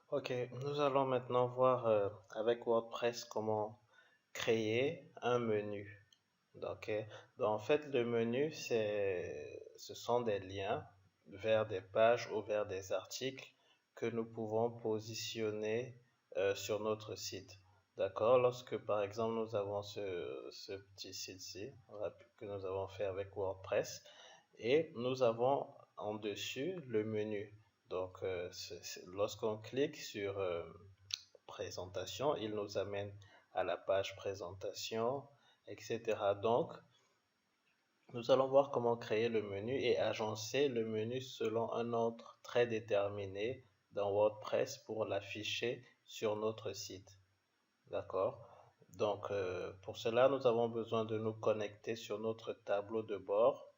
Ok, nous allons maintenant voir avec WordPress comment créer un menu. Donc, en fait, le menu, ce sont des liens vers des pages ou vers des articles que nous pouvons positionner sur notre site. D'accord? Lorsque, par exemple, nous avons ce petit site-ci que nous avons fait avec WordPress et nous avons en dessus le menu. Donc, lorsqu'on clique sur présentation, il nous amène à la page présentation, etc. Donc, nous allons voir comment créer le menu et agencer le menu selon un ordre très déterminé dans WordPress pour l'afficher sur notre site. D'accord? Donc, pour cela, nous avons besoin de nous connecter sur notre tableau de bord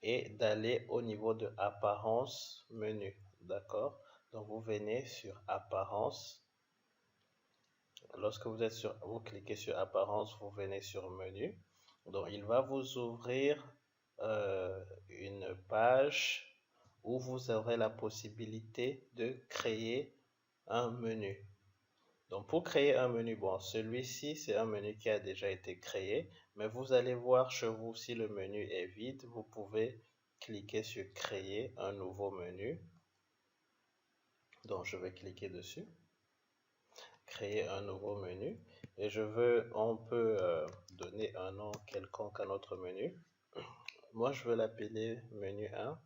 et d'aller au niveau de apparence menu. D'accord? Donc, vous venez sur apparence. Lorsque vous cliquez sur apparence, vous venez sur menu. Donc, il va vous ouvrir une page où vous aurez la possibilité de créer un menu. Donc, pour créer un menu, bon, celui-ci, c'est un menu qui a déjà été créé, mais vous allez voir chez vous si le menu est vide, vous pouvez cliquer sur créer un nouveau menu. Donc, je vais cliquer dessus, créer un nouveau menu, et on peut donner un nom quelconque à notre menu. Moi, je veux l'appeler menu 1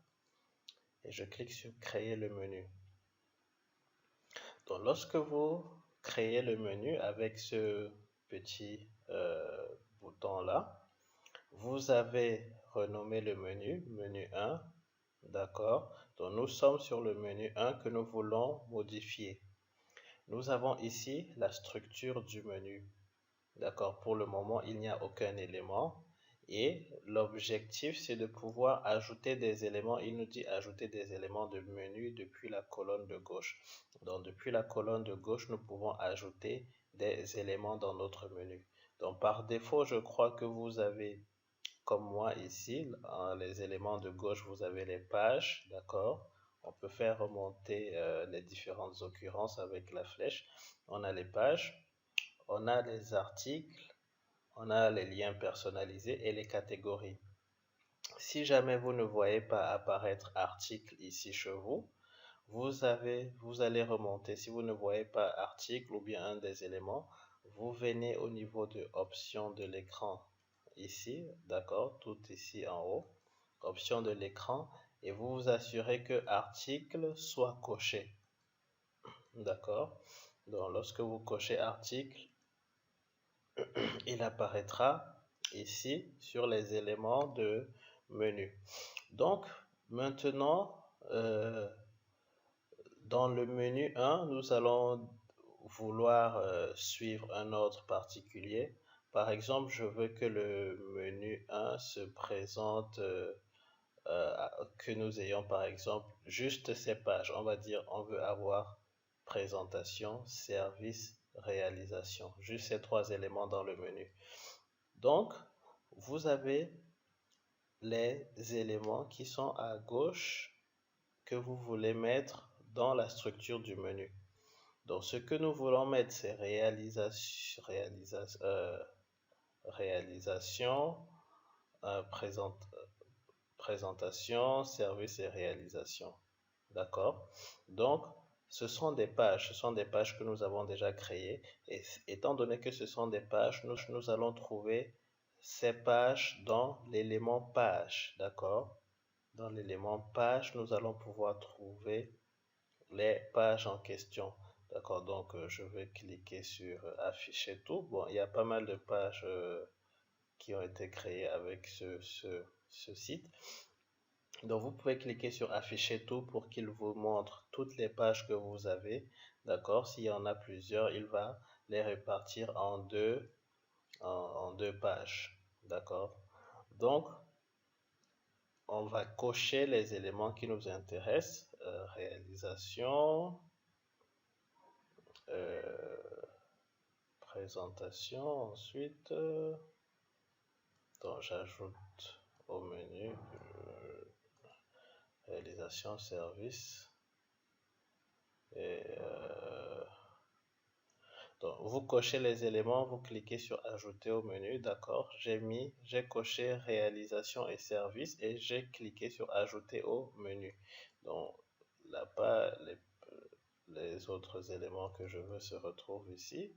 et je clique sur créer le menu. Donc, lorsque vous créez le menu avec ce petit bouton-là, vous avez renommé le menu 1, d'accord? Donc, nous sommes sur le menu 1 que nous voulons modifier. Nous avons ici la structure du menu. D'accord, pour le moment, il n'y a aucun élément. Et l'objectif, c'est de pouvoir ajouter des éléments. Il nous dit ajouter des éléments de menu depuis la colonne de gauche. Donc, depuis la colonne de gauche, nous pouvons ajouter des éléments dans notre menu. Donc, par défaut, je crois que vous avez, comme moi ici, les éléments de gauche, vous avez les pages. D'accord? On peut faire remonter les différentes occurrences avec la flèche. On a les pages. On a les articles, on a les liens personnalisés et les catégories. Si jamais vous ne voyez pas apparaître article ici chez vous, vous allez remonter. Si vous ne voyez pas article ou bien un des éléments, vous venez au niveau de options de l'écran ici, d'accord, tout ici en haut, options de l'écran, et vous vous assurez que article soit coché, d'accord. Donc lorsque vous cochez article, il apparaîtra ici sur les éléments de menu. Donc, maintenant, dans le menu 1, nous allons vouloir suivre un ordre particulier. Par exemple, je veux que le menu 1 se présente, que nous ayons par exemple juste ces pages. On va dire, on veut avoir présentation, service, réalisation. Juste ces trois éléments dans le menu. Donc, vous avez les éléments qui sont à gauche que vous voulez mettre dans la structure du menu. Donc, ce que nous voulons mettre, c'est réalisation, présentation, service et réalisation. D'accord? Donc, ce sont des pages que nous avons déjà créées. Et étant donné que ce sont des pages, nous allons trouver ces pages dans l'élément page. D'accord? Dans l'élément page, nous allons pouvoir trouver les pages en question. D'accord? Donc, je vais cliquer sur afficher tout. Bon, il y a pas mal de pages qui ont été créées avec ce site. Donc, vous pouvez cliquer sur afficher tout pour qu'il vous montre toutes les pages que vous avez. D'accord? S'il y en a plusieurs, il va les répartir en deux pages. D'accord? Donc, on va cocher les éléments qui nous intéressent. Réalisation, présentation, ensuite. Donc, j'ajoute au menu réalisation, service et Donc, vous cochez les éléments, vous cliquez sur ajouter au menu, d'accord. J'ai coché réalisation et service et j'ai cliqué sur ajouter au menu. Donc, là pas les autres éléments que je veux se retrouvent ici.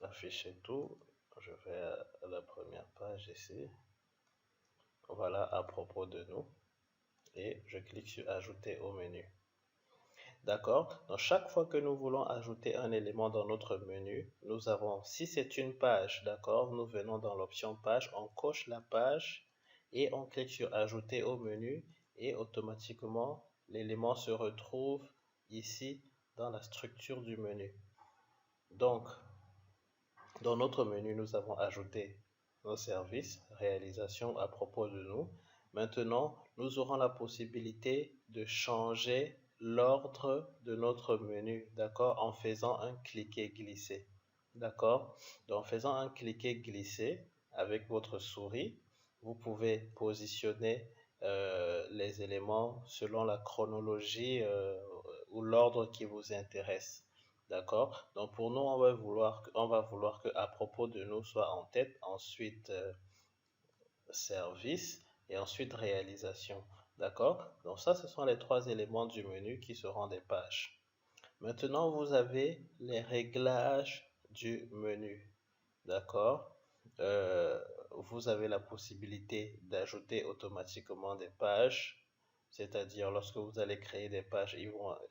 Afficher tout. Je vais à la première page ici. Voilà à propos de nous. Et je clique sur ajouter au menu. D'accord? Donc, chaque fois que nous voulons ajouter un élément dans notre menu, nous avons, si c'est une page, d'accord, nous venons dans l'option page, on coche la page et on clique sur ajouter au menu et automatiquement, l'élément se retrouve ici dans la structure du menu. Donc, dans notre menu, nous avons ajouté nos services, réalisation à propos de nous. Maintenant, nous aurons la possibilité de changer l'ordre de notre menu, d'accord, en faisant un cliquer-glisser, d'accord. Donc, en faisant un cliquer-glisser avec votre souris, vous pouvez positionner les éléments selon la chronologie ou l'ordre qui vous intéresse. D'accord? Donc pour nous, on va vouloir que à propos de nous soit en tête, ensuite service et ensuite réalisation. D'accord? Donc ça, ce sont les trois éléments du menu qui seront des pages. Maintenant, vous avez les réglages du menu. D'accord? Vous avez la possibilité d'ajouter automatiquement des pages, c'est-à-dire lorsque vous allez créer des pages,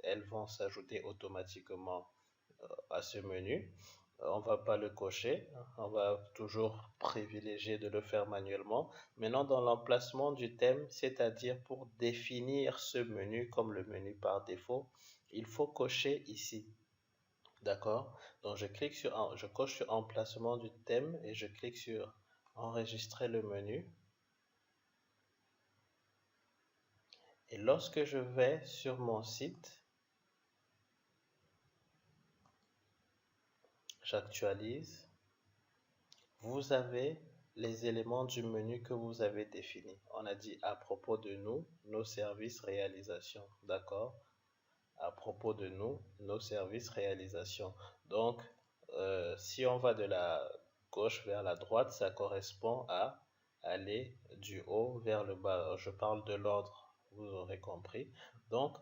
elles vont s'ajouter automatiquement à ce menu. On ne va pas le cocher, on va toujours privilégier de le faire manuellement. Maintenant, dans l'emplacement du thème, c'est-à-dire pour définir ce menu comme le menu par défaut, il faut cocher ici. D'accord? Donc, je coche sur emplacement du thème et je clique sur enregistrer le menu. Et lorsque je vais sur mon site, j'actualise. Vous avez les éléments du menu que vous avez définis. On a dit à propos de nous, nos services, réalisation. D'accord? À propos de nous, nos services, réalisation. Donc, si on va de la gauche vers la droite, ça correspond à aller du haut vers le bas. Je parle de l'ordre, vous aurez compris. Donc,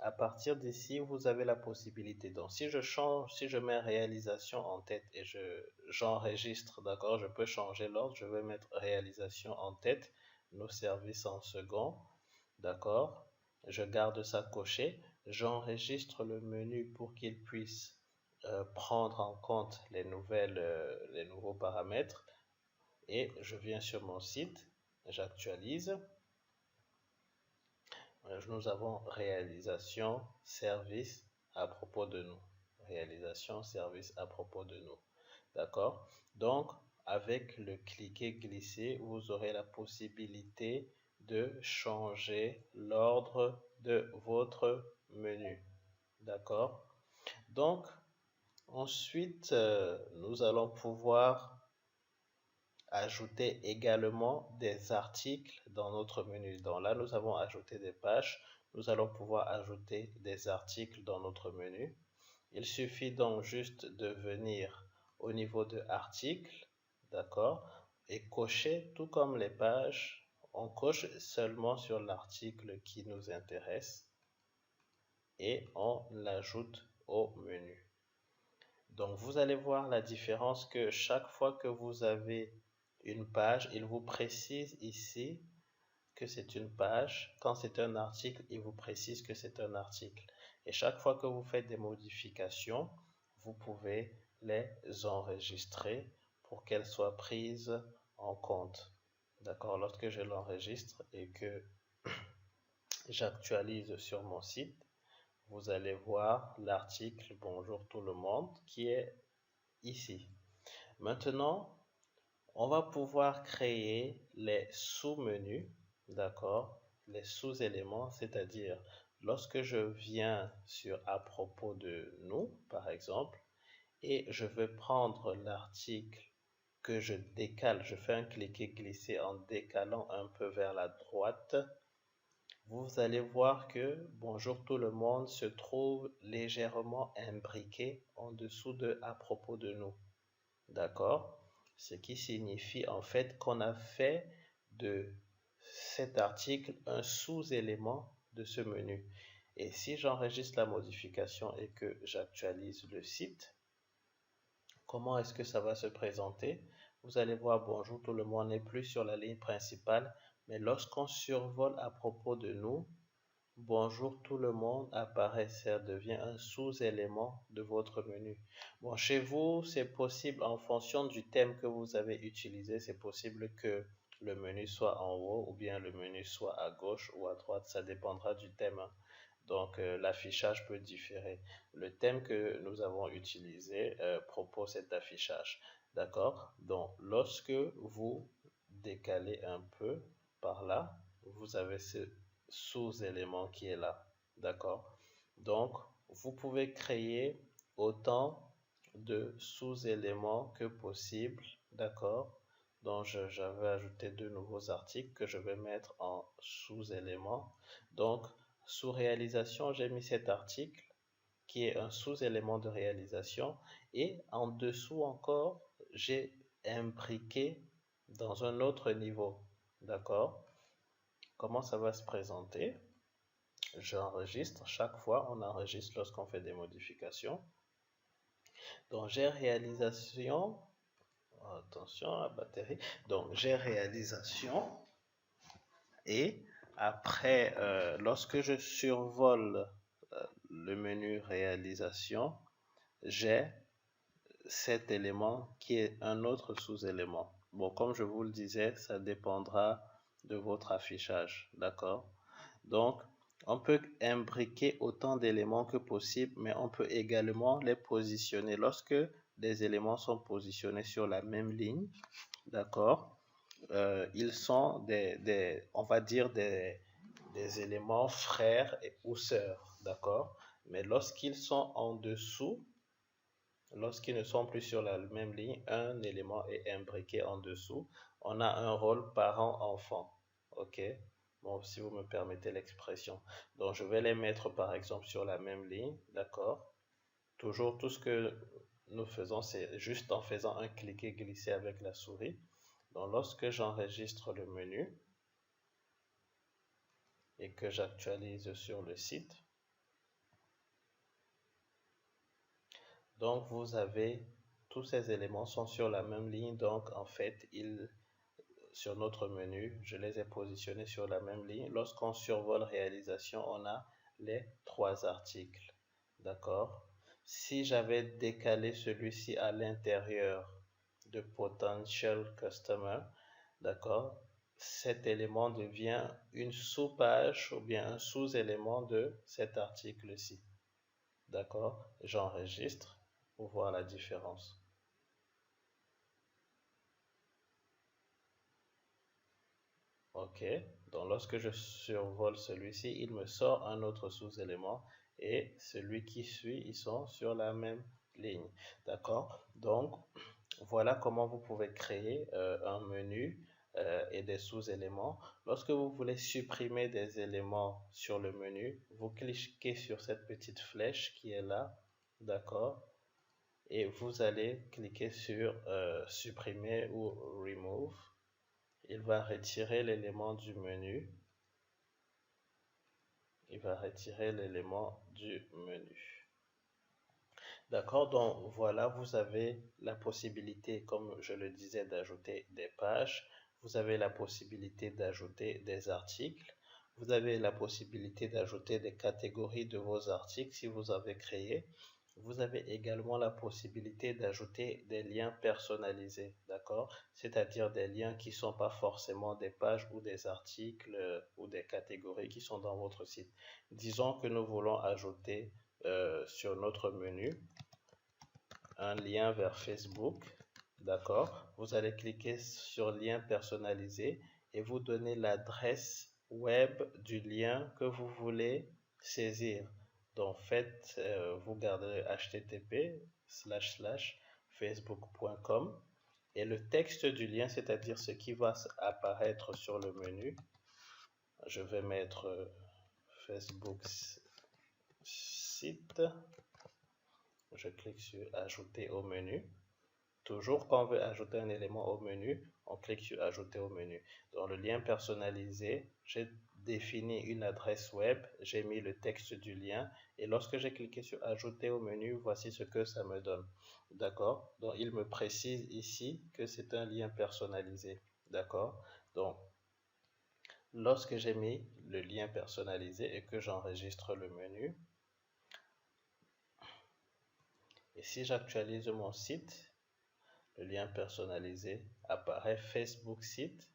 à partir d'ici, vous avez la possibilité. Donc, si je mets réalisation en tête et j'enregistre, d'accord, je peux changer l'ordre. Je vais mettre réalisation en tête, nos services en second, d'accord. Je garde ça coché. J'enregistre le menu pour qu'il puisse prendre en compte les nouveaux paramètres. Et je viens sur mon site, j'actualise. Nous avons réalisation, service à propos de nous. Réalisation, service à propos de nous. D'accord? Donc, avec le cliquer-glisser, vous aurez la possibilité de changer l'ordre de votre menu. D'accord? Donc, ensuite, nous allons pouvoir ajouter également des articles dans notre menu. Donc là, nous avons ajouté des pages. Nous allons pouvoir ajouter des articles dans notre menu. Il suffit donc juste de venir au niveau de articles, d'accord, et cocher tout comme les pages. On coche seulement sur l'article qui nous intéresse et on l'ajoute au menu. Donc, vous allez voir la différence que chaque fois que vous avez une page, il vous précise ici que c'est une page. Quand c'est un article, il vous précise que c'est un article. Et chaque fois que vous faites des modifications, vous pouvez les enregistrer pour qu'elles soient prises en compte. D'accord? Lorsque je l'enregistre et que j'actualise sur mon site, vous allez voir l'article Bonjour tout le monde qui est ici. Maintenant, on va pouvoir créer les sous-menus, d'accord? Les sous-éléments, c'est-à-dire lorsque je viens sur à propos de nous, par exemple, et je veux prendre l'article que je décale, je fais un cliquer-glisser en décalant un peu vers la droite. vous allez voir que bonjour tout le monde se trouve légèrement imbriqué en dessous de à propos de nous. D'accord? Ce qui signifie en fait qu'on a fait de cet article un sous-élément de ce menu. Et si j'enregistre la modification et que j'actualise le site, comment est-ce que ça va se présenter? Vous allez voir, bonjour tout le monde n'est plus sur la ligne principale, mais lorsqu'on survole à propos de nous, bonjour tout le monde apparaît, ça devient un sous-élément de votre menu. Bon, chez vous, c'est possible en fonction du thème que vous avez utilisé, c'est possible que le menu soit en haut ou bien le menu soit à gauche ou à droite, ça dépendra du thème, hein. Donc, l'affichage peut différer. Le thème que nous avons utilisé propose cet affichage. D'accord? Donc, lorsque vous décalez un peu par là, vous avez ce sous-élément qui est là. D'accord? Donc, vous pouvez créer autant de sous-éléments que possible. D'accord? Donc, j'avais ajouté deux nouveaux articles que je vais mettre en sous-éléments. Donc, sous réalisation, j'ai mis cet article qui est un sous-élément de réalisation et en dessous encore, j'ai imbriqué dans un autre niveau. D'accord? Comment ça va se présenter? J'enregistre. Chaque fois, on enregistre lorsqu'on fait des modifications. Donc, j'ai réalisation. Attention à la batterie. Donc, j'ai réalisation. Et après, lorsque je survole le menu réalisation, j'ai cet élément qui est un autre sous-élément. Bon, comme je vous le disais, ça dépendra de votre affichage, d'accord? Donc, on peut imbriquer autant d'éléments que possible, mais on peut également les positionner. Lorsque des éléments sont positionnés sur la même ligne, d'accord? Ils sont on va dire des éléments frères ou sœurs, d'accord? Mais lorsqu'ils sont en dessous, lorsqu'ils ne sont plus sur la même ligne, un élément est imbriqué en dessous. On a un rôle parent-enfant, ok? Bon, si vous me permettez l'expression. Donc, je vais les mettre par exemple sur la même ligne, d'accord? Toujours, tout ce que nous faisons, c'est juste en faisant un cliquer-glisser avec la souris. Donc, lorsque j'enregistre le menu et que j'actualise sur le site, donc vous avez tous ces éléments sont sur la même ligne. Donc, en fait, sur notre menu, je les ai positionnés sur la même ligne. Lorsqu'on survole réalisation, on a les trois articles. D'accord? Si j'avais décalé celui-ci à l'intérieur de Potential Customer, d'accord, cet élément devient une sous-page ou bien un sous-élément de cet article-ci. D'accord? J'enregistre pour voir la différence. Ok, donc lorsque je survole celui-ci, il me sort un autre sous-élément et celui qui suit, ils sont sur la même ligne. D'accord? Donc, voilà comment vous pouvez créer un menu et des sous-éléments. Lorsque vous voulez supprimer des éléments sur le menu, vous cliquez sur cette petite flèche qui est là. D'accord? Et vous allez cliquer sur supprimer ou remove. Il va retirer l'élément du menu. Il va retirer l'élément du menu. D'accord, donc voilà, vous avez la possibilité, comme je le disais, d'ajouter des pages. Vous avez la possibilité d'ajouter des articles. Vous avez la possibilité d'ajouter des catégories de vos articles si vous avez créé. Vous avez également la possibilité d'ajouter des liens personnalisés, d'accord? C'est-à-dire des liens qui ne sont pas forcément des pages ou des articles ou des catégories qui sont dans votre site. Disons que nous voulons ajouter sur notre menu un lien vers Facebook, d'accord? Vous allez cliquer sur lien personnalisé et vous donnez l'adresse web du lien que vous voulez saisir. Donc faites, vous garderez http://facebook.com et le texte du lien, c'est-à-dire ce qui va apparaître sur le menu, Je vais mettre Facebook site. Je clique sur ajouter au menu. Toujours quand on veut ajouter un élément au menu, on clique sur ajouter au menu. Dans le lien personnalisé, j'ai défini une adresse web, j'ai mis le texte du lien et lorsque j'ai cliqué sur ajouter au menu, voici ce que ça me donne. D'accord? Donc il me précise ici que c'est un lien personnalisé. D'accord? Donc lorsque j'ai mis le lien personnalisé et que j'enregistre le menu, et si j'actualise mon site, le lien personnalisé apparaît Facebook site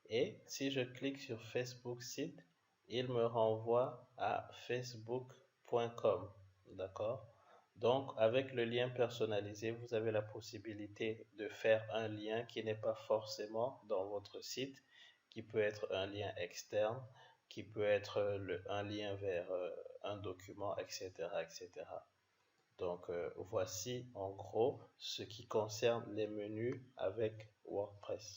et si je clique sur Facebook site, il me renvoie à facebook.com. D'accord? Donc, avec le lien personnalisé, vous avez la possibilité de faire un lien qui n'est pas forcément dans votre site, qui peut être un lien externe, qui peut être un lien vers un document, etc., etc. Donc, voici en gros ce qui concerne les menus avec WordPress.